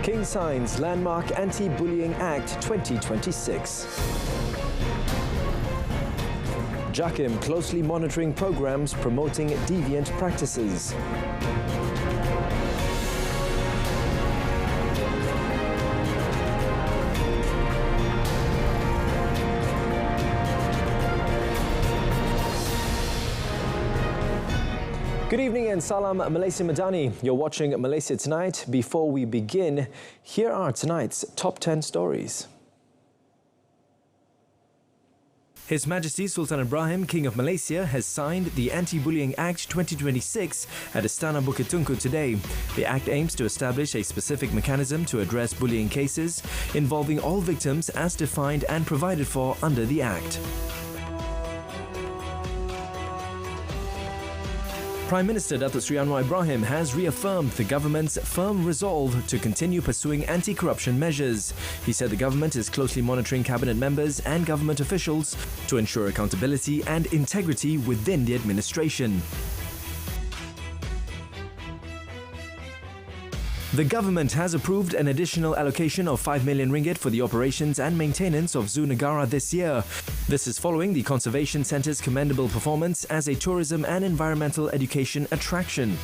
King signs landmark Anti-Bullying Act 2026. JAKIM closely monitoring programs promoting deviant practices. Good evening and salam Malaysia Madani. You're watching Malaysia Tonight. Before we begin, here are tonight's top 10 stories. His Majesty Sultan Ibrahim, King of Malaysia, has signed the Anti-Bullying Act 2026 at Istana Bukit Tungku today. The Act aims to establish a specific mechanism to address bullying cases involving all victims as defined and provided for under the Act. Prime Minister Datuk Seri Anwar Ibrahim has reaffirmed the government's firm resolve to continue pursuing anti-corruption measures. He said the government is closely monitoring cabinet members and government officials to ensure accountability and integrity within the administration. The government has approved an additional allocation of 5 million ringgit for the operations and maintenance of Zoo Negara this year. This is following the Conservation Centre's commendable performance as a tourism and environmental education attraction.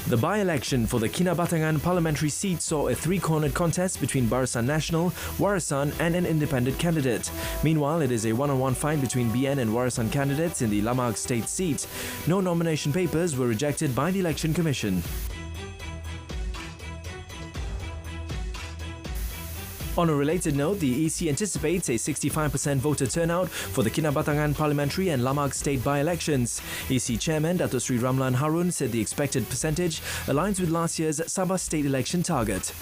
The by-election for the Kinabatangan parliamentary seat saw a three-cornered contest between Barisan Nasional, Warisan and an independent candidate. Meanwhile, it is a one-on-one fight between BN and Warisan candidates in the Lamag State seat. No nomination papers were rejected by the Election Commission. On a related note, the EC anticipates a 65% voter turnout for the Kinabatangan parliamentary and Lamag state by-elections. EC Chairman Datuk Seri Ramlan Harun said the expected percentage aligns with last year's Sabah state election target.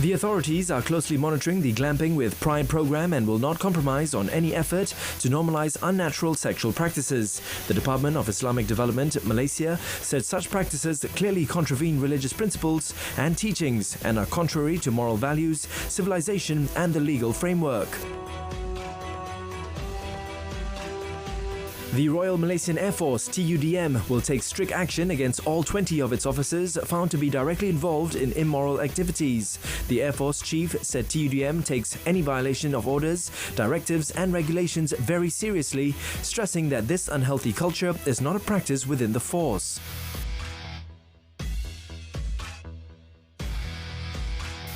The authorities are closely monitoring the Glamping with Pride program and will not compromise on any effort to normalise unnatural sexual practices. The Department of Islamic Development, Malaysia, said such practices clearly contravene religious principles and teachings and are contrary to moral values, civilization and the legal framework. The Royal Malaysian Air Force, TUDM, will take strict action against all 20 of its officers found to be directly involved in immoral activities. The Air Force Chief said TUDM takes any violation of orders, directives and regulations very seriously, stressing that this unhealthy culture is not a practice within the force.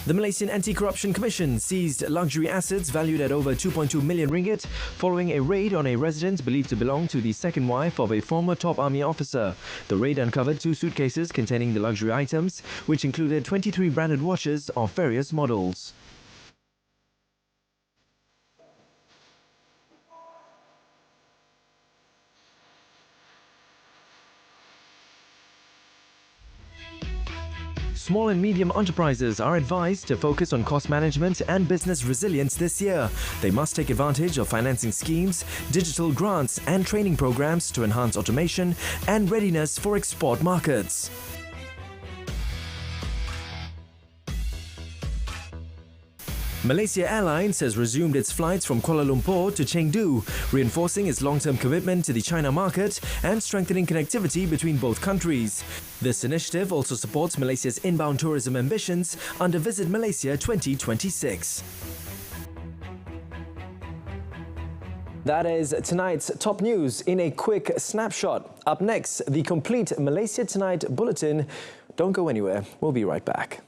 The Malaysian Anti-Corruption Commission seized luxury assets valued at over 2.2 million ringgit following a raid on a residence believed to belong to the second wife of a former top army officer. The raid uncovered 2 suitcases containing the luxury items, which included 23 branded watches of various models. Small and medium enterprises are advised to focus on cost management and business resilience this year. They must take advantage of financing schemes, digital grants and training programs to enhance automation and readiness for export markets. Malaysia Airlines has resumed its flights from Kuala Lumpur to Chengdu, reinforcing its long-term commitment to the China market and strengthening connectivity between both countries. This initiative also supports Malaysia's inbound tourism ambitions under Visit Malaysia 2026. That is tonight's top news in a quick snapshot. Up next, the complete Malaysia Tonight bulletin. Don't go anywhere. We'll be right back.